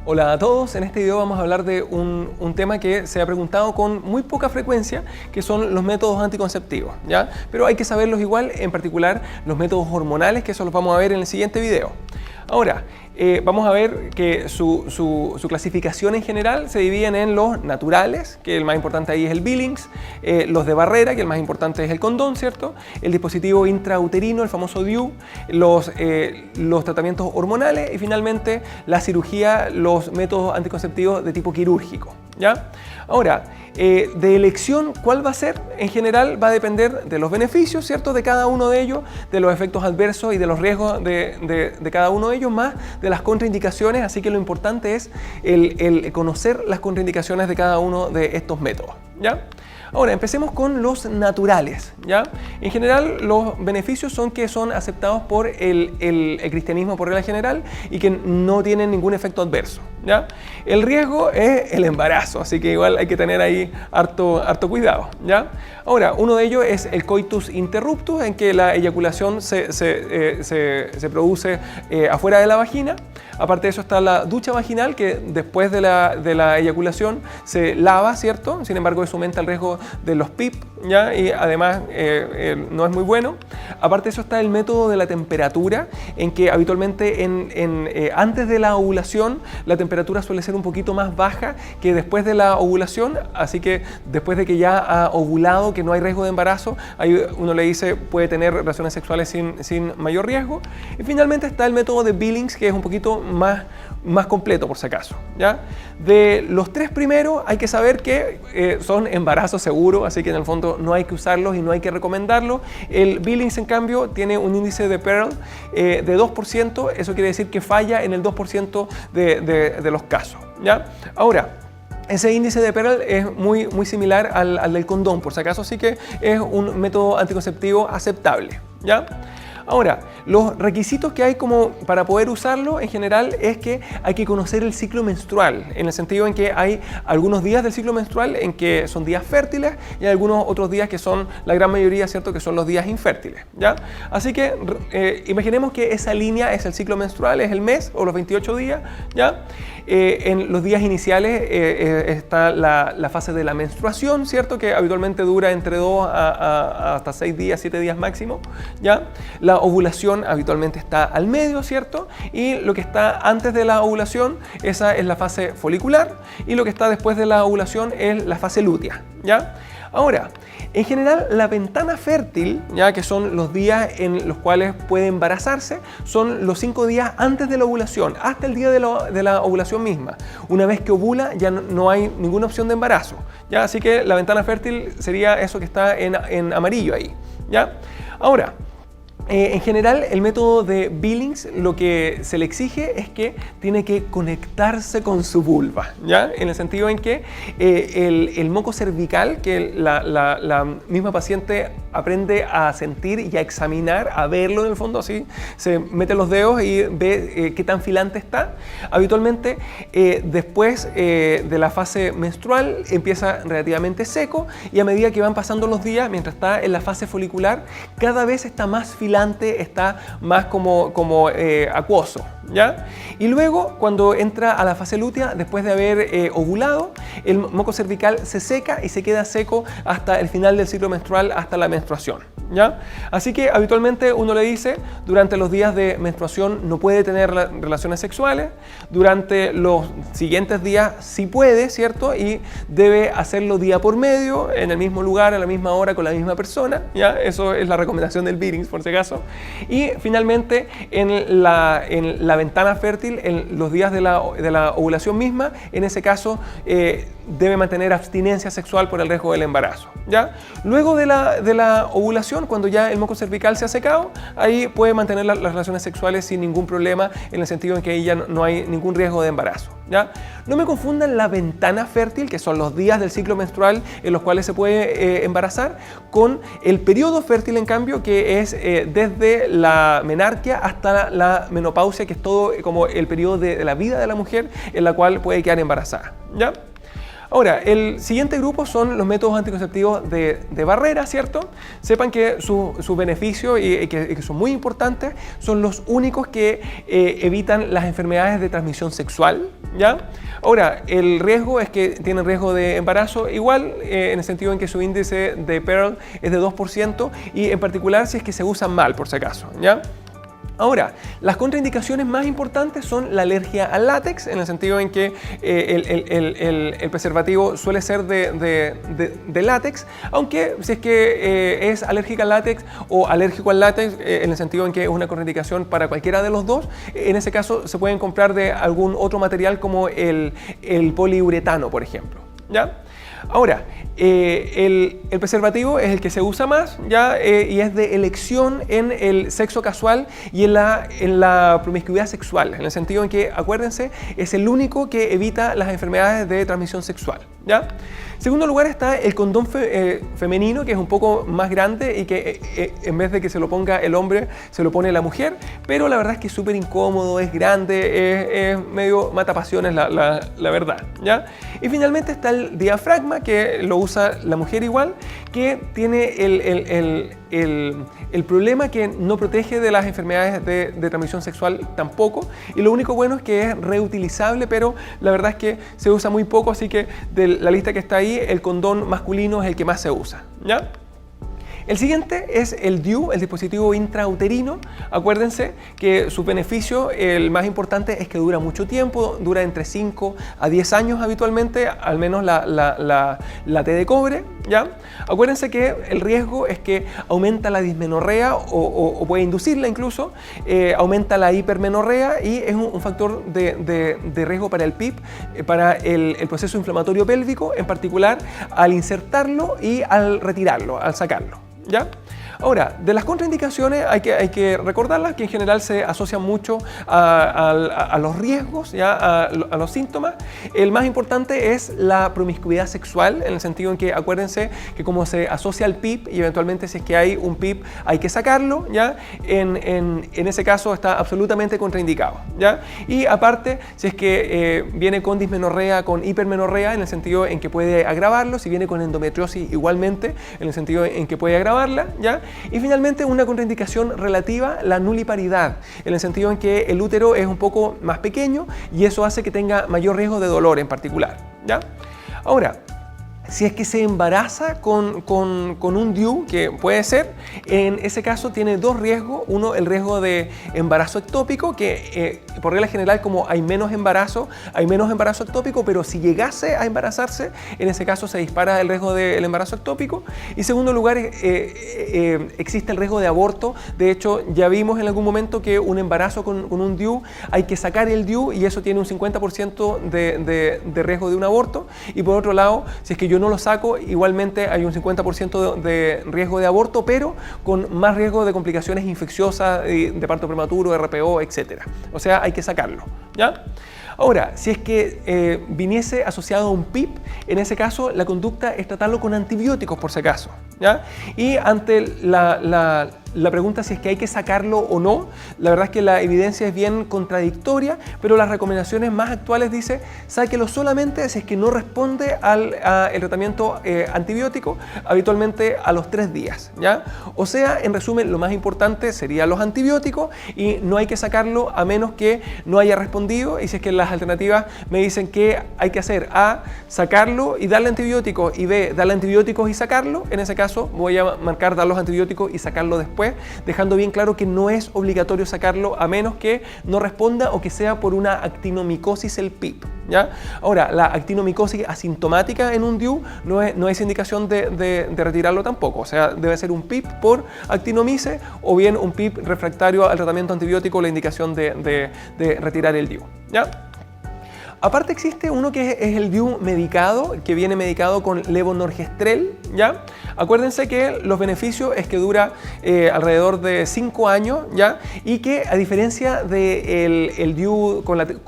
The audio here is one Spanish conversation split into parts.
Hola a todos, en este video vamos a hablar de un tema que se ha preguntado con muy poca frecuencia, que son los métodos anticonceptivos, ¿ya? Pero hay que saberlos igual, en particular los métodos hormonales, que eso los vamos a ver en el siguiente video. Ahora, vamos a ver que su clasificación en general se dividen en los naturales, que el más importante ahí es el Billings, los de barrera, que el más importante es el condón, ¿cierto? El dispositivo intrauterino, el famoso DIU, los tratamientos hormonales y finalmente la cirugía, los métodos anticonceptivos de tipo quirúrgico, ¿ya? Ahora, de elección, ¿cuál va a ser? En general va a depender de los beneficios, ¿cierto?, de cada uno de ellos, de los efectos adversos y de los riesgos de cada uno de ellos, más de las contraindicaciones, así que lo importante es el conocer las contraindicaciones de cada uno de estos métodos, ¿ya? Ahora, empecemos con los naturales, ¿ya? En general, los beneficios son que son aceptados por el cristianismo por regla general y que no tienen ningún efecto adverso, ¿ya? El riesgo es el embarazo, así que igual hay que tener ahí harto cuidado, ¿ya? Ahora, uno de ellos es el coitus interruptus, en que la eyaculación se produce afuera de la vagina. Aparte de eso está la ducha vaginal, que después de la eyaculación se lava, ¿cierto? Sin embargo, eso aumenta el riesgo de los PIP, ¿ya? Y además no es muy bueno. Aparte de eso está el método de la temperatura, en que habitualmente antes de la ovulación la temperatura suele ser un poquito más baja que después de la ovulación, así que después de que ya ha ovulado, que no hay riesgo de embarazo, ahí uno le dice puede tener relaciones sexuales sin mayor riesgo. Y finalmente está el método de Billings, que es un poquito más completo por si acaso, ¿ya? De los tres primeros hay que saber que son embarazos seguros, así que en el fondo no hay que usarlos y no hay que recomendarlos. El Billings, en cambio, tiene un índice de Pearl de 2%, eso quiere decir que falla en el 2% de los casos, ¿ya? Ahora, ese índice de Pearl es muy similar al del condón, por si acaso, así que es un método anticonceptivo aceptable, ¿ya? Ahora, los requisitos que hay como para poder usarlo en general es que hay que conocer el ciclo menstrual, en el sentido en que hay algunos días del ciclo menstrual en que son días fértiles y hay algunos otros días que son, la gran mayoría, ¿cierto?, que son los días infértiles, ¿ya? Así que imaginemos que esa línea es el ciclo menstrual, es el mes o los 28 días, ¿ya? En los días iniciales está la fase de la menstruación, ¿cierto?, que habitualmente dura entre 2 hasta 6 días, 7 días máximo, ¿ya? La ovulación habitualmente está al medio, ¿cierto? Y lo que está antes de la ovulación, esa es la fase folicular, y lo que está después de la ovulación es la fase lútea, ¿ya? Ahora, en general, la ventana fértil, ya que son los días en los cuales puede embarazarse, son los 5 días antes de la ovulación, hasta el día de la ovulación misma. Una vez que ovula, ya no hay ninguna opción de embarazo, ¿ya? Así que la ventana fértil sería eso que está en amarillo ahí, ¿ya? Ahora, en general, el método de Billings lo que se le exige es que tiene que conectarse con su vulva, ¿ya? En el sentido en que el moco cervical, que la misma paciente aprende a sentir y a examinar, a verlo en el fondo, así se mete los dedos y ve qué tan filante está. Habitualmente, después de la fase menstrual empieza relativamente seco y a medida que van pasando los días, mientras está en la fase folicular, cada vez está más filante, está más como acuoso, ¿ya? Y luego, cuando entra a la fase lútea, después de haber ovulado, el moco cervical se seca y se queda seco hasta el final del ciclo menstrual, hasta la menstruación, ¿ya? Así que habitualmente uno le dice, durante los días de menstruación no puede tener relaciones sexuales, durante los siguientes días sí puede, ¿cierto? Y debe hacerlo día por medio, en el mismo lugar, a la misma hora, con la misma persona, ¿ya? Eso es la recomendación del Billings, por si acaso. Y finalmente, en la ventana fértil, en los días de la ovulación misma, en ese caso debe mantener abstinencia sexual por el riesgo del embarazo, ¿ya? Luego de la ovulación, cuando ya el moco cervical se ha secado, ahí puede mantener las relaciones sexuales sin ningún problema, en el sentido en que ahí ya no hay ningún riesgo de embarazo, ¿ya? No me confundan la ventana fértil, que son los días del ciclo menstrual en los cuales se puede embarazar, con el periodo fértil, en cambio, que es desde la menarquia hasta la menopausia, que es todo como el periodo de la vida de la mujer en la cual puede quedar embarazada, ¿ya? Ahora, el siguiente grupo son los métodos anticonceptivos de barrera, ¿cierto? Sepan que sus beneficios y que son muy importantes, son los únicos que evitan las enfermedades de transmisión sexual, ¿ya? Ahora, el riesgo es que tienen riesgo de embarazo igual, en el sentido en que su índice de Pearl es de 2% y en particular si es que se usan mal, por si acaso, ¿ya? Ahora, las contraindicaciones más importantes son la alergia al látex, en el sentido en que el preservativo suele ser de látex, aunque si es que es alérgica al látex o alérgico al látex, en el sentido en que es una contraindicación para cualquiera de los dos, en ese caso se pueden comprar de algún otro material como el poliuretano, por ejemplo, ¿ya? Ahora, el preservativo es el que se usa más, ¿ya? Y es de elección en el sexo casual y en la promiscuidad sexual, en el sentido en que, acuérdense, es el único que evita las enfermedades de transmisión sexual, ¿ya? En segundo lugar está el condón femenino, que es un poco más grande y que en vez de que se lo ponga el hombre, se lo pone la mujer, pero la verdad es que es súper incómodo, es grande, es medio matapasiones la verdad, ¿ya? Y finalmente está el diafragma, que lo usa la mujer igual, que tiene el problema que no protege de las enfermedades de transmisión sexual tampoco, y lo único bueno es que es reutilizable, pero la verdad es que se usa muy poco, así que de la lista que está ahí, el condón masculino es el que más se usa, ¿ya? El siguiente es el DIU, el dispositivo intrauterino. Acuérdense que su beneficio, el más importante, es que dura mucho tiempo, dura entre 5 a 10 años habitualmente, al menos la T de cobre, ¿ya? Acuérdense que el riesgo es que aumenta la dismenorrea o puede inducirla incluso, aumenta la hipermenorrea y es un factor de riesgo para el PIP, para el proceso inflamatorio pélvico, en particular al insertarlo y al retirarlo, al sacarlo, ¿ya? Ahora, de las contraindicaciones hay que recordarlas, que en general se asocian mucho a los riesgos, ¿ya? A los síntomas. El más importante es la promiscuidad sexual, en el sentido en que acuérdense que como se asocia al PIP y eventualmente si es que hay un PIP hay que sacarlo, ¿ya? En ese caso está absolutamente contraindicado, ¿ya? Y aparte, si es que viene con dismenorrea, con hipermenorrea, en el sentido en que puede agravarlo, si viene con endometriosis igualmente, en el sentido en que puede agravarla, ¿ya? Y finalmente una contraindicación relativa, la nuliparidad, en el sentido en que el útero es un poco más pequeño y eso hace que tenga mayor riesgo de dolor en particular, ¿ya? Ahora, si es que se embaraza con un DIU, que puede ser, en ese caso tiene dos riesgos. Uno, el riesgo de embarazo ectópico, que por regla general como hay menos embarazo ectópico, pero si llegase a embarazarse, en ese caso se dispara el riesgo del embarazo ectópico. Y en segundo lugar, existe el riesgo de aborto. De hecho, ya vimos en algún momento que un embarazo con un DIU, hay que sacar el DIU y eso tiene un 50% de riesgo de un aborto. Y por otro lado, si es que yo no lo saco, igualmente hay un 50% de riesgo de aborto, pero con más riesgo de complicaciones infecciosas, de parto prematuro, RPO, etc. O sea, hay que sacarlo, ¿ya? Ahora, si es que viniese asociado a un PIP, en ese caso la conducta es tratarlo con antibióticos por si acaso, ¿ya? Y ante la pregunta si es que hay que sacarlo o no, la verdad es que la evidencia es bien contradictoria, pero las recomendaciones más actuales dice sáquelo solamente si es que no responde al tratamiento antibiótico, habitualmente a los 3 días, ¿ya? O sea, en resumen, lo más importante serían los antibióticos y no hay que sacarlo a menos que no haya respondido. Y si es que las alternativas me dicen que hay que hacer A, sacarlo y darle antibióticos, y B, darle antibióticos y sacarlo, en ese caso voy a marcar dar los antibióticos y sacarlo después, dejando bien claro que no es obligatorio sacarlo a menos que no responda o que sea por una actinomicosis el PIP, ¿ya? Ahora, la actinomicosis asintomática en un DIU no es indicación de retirarlo tampoco, o sea, debe ser un PIP por actinomice o bien un PIP refractario al tratamiento antibiótico, la indicación de retirar el DIU, ¿ya? Aparte existe uno que es el DIU medicado, que viene medicado con levonorgestrel, ¿ya? Acuérdense que los beneficios es que dura alrededor de 5 años, ¿ya? Y que a diferencia del DIU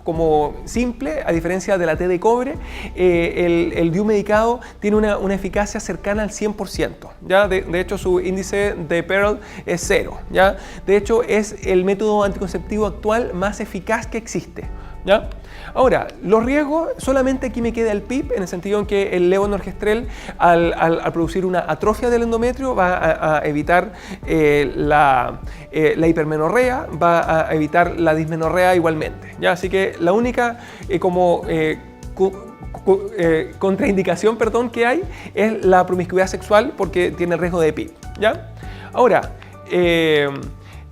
como simple, a diferencia de la T de cobre, el DIU medicado tiene una eficacia cercana al 100%, ¿ya? De hecho, su índice de Pearl es 0, ¿ya? De hecho, es el método anticonceptivo actual más eficaz que existe. ¿Ya? Ahora, los riesgos, solamente aquí me queda el PIP, en el sentido en que el levonorgestrel, al producir una atrofia del endometrio, va a evitar la hipermenorrea, va a evitar la dismenorrea igualmente. ¿Ya? Así que la única contraindicación, perdón, que hay es la promiscuidad sexual, porque tiene riesgo de PIP. ¿Ya? Ahora,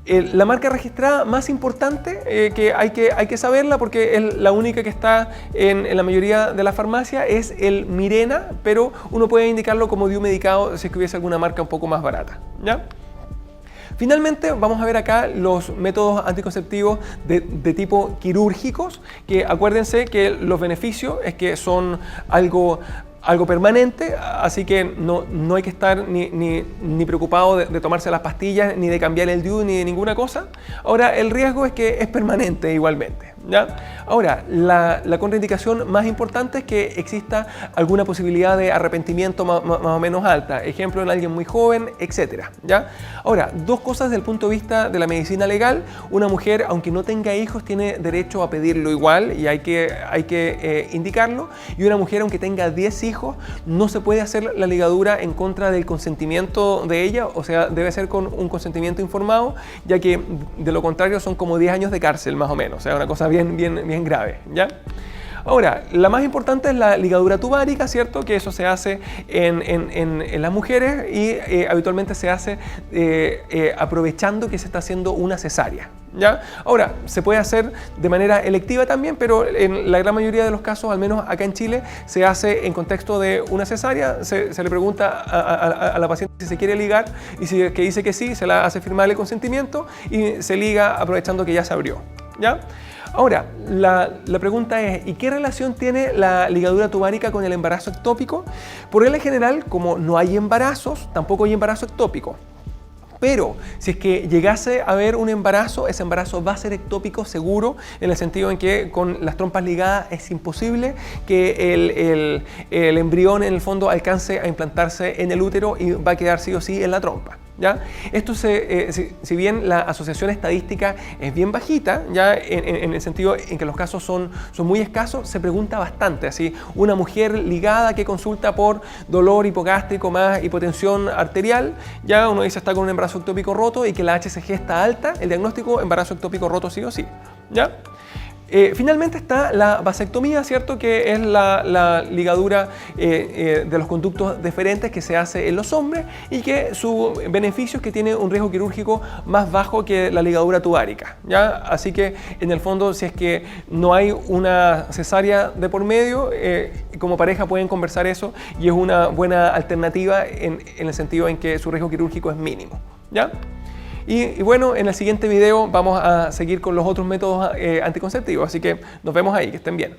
la marca registrada más importante, que hay que saberla porque es la única que está en la mayoría de las farmacias, es el Mirena, pero uno puede indicarlo como biomedicado si es que hubiese alguna marca un poco más barata. ¿Ya? Finalmente, vamos a ver acá los métodos anticonceptivos de tipo quirúrgicos, que acuérdense que los beneficios es que son algo permanente, así que no hay que estar ni preocupado de tomarse las pastillas, ni de cambiar el DIU, ni de ninguna cosa. Ahora, el riesgo es que es permanente igualmente. ¿Ya? Ahora, la contraindicación más importante es que exista alguna posibilidad de arrepentimiento más o menos alta, ejemplo en alguien muy joven, etc. ¿Ya? Ahora, dos cosas desde el punto de vista de la medicina legal: una mujer, aunque no tenga hijos, tiene derecho a pedirlo igual y hay que indicarlo, y una mujer, aunque tenga 10 hijos, no se puede hacer la ligadura en contra del consentimiento de ella, o sea, debe ser con un consentimiento informado, ya que de lo contrario son como 10 años de cárcel más o menos, o sea, una cosa bien grave, ¿ya? Ahora, la más importante es la ligadura tubárica, ¿cierto? Que eso se hace en las mujeres y habitualmente se hace aprovechando que se está haciendo una cesárea, ¿ya? Ahora, se puede hacer de manera electiva también, pero en la gran mayoría de los casos, al menos acá en Chile, se hace en contexto de una cesárea. Se le pregunta a la paciente si se quiere ligar, y si que dice que sí, se la hace firmar el consentimiento y se liga aprovechando que ya se abrió, ¿ya? Ahora, la pregunta es, ¿y qué relación tiene la ligadura tubárica con el embarazo ectópico? Por regla general, como no hay embarazos, tampoco hay embarazo ectópico. Pero si es que llegase a haber un embarazo, ese embarazo va a ser ectópico seguro, en el sentido en que con las trompas ligadas es imposible que el embrión en el fondo alcance a implantarse en el útero y va a quedar sí o sí en la trompa. ¿Ya? Esto si bien la asociación estadística es bien bajita, ya en el sentido en que los casos son muy escasos, se pregunta bastante. Así, una mujer ligada que consulta por dolor hipogástrico más hipotensión arterial, ya uno dice está con un embarazo ectópico roto y que la HCG está alta, el diagnóstico embarazo ectópico roto sí o sí. ¿Ya? Finalmente está la vasectomía, ¿cierto? Que es la ligadura de los conductos deferentes que se hace en los hombres y que su beneficio es que tiene un riesgo quirúrgico más bajo que la ligadura tubárica, ¿ya? Así que en el fondo, si es que no hay una cesárea de por medio, como pareja pueden conversar eso y es una buena alternativa en el sentido en que su riesgo quirúrgico es mínimo, ¿ya? Y bueno, en el siguiente video vamos a seguir con los otros métodos anticonceptivos, así que nos vemos ahí, que estén bien.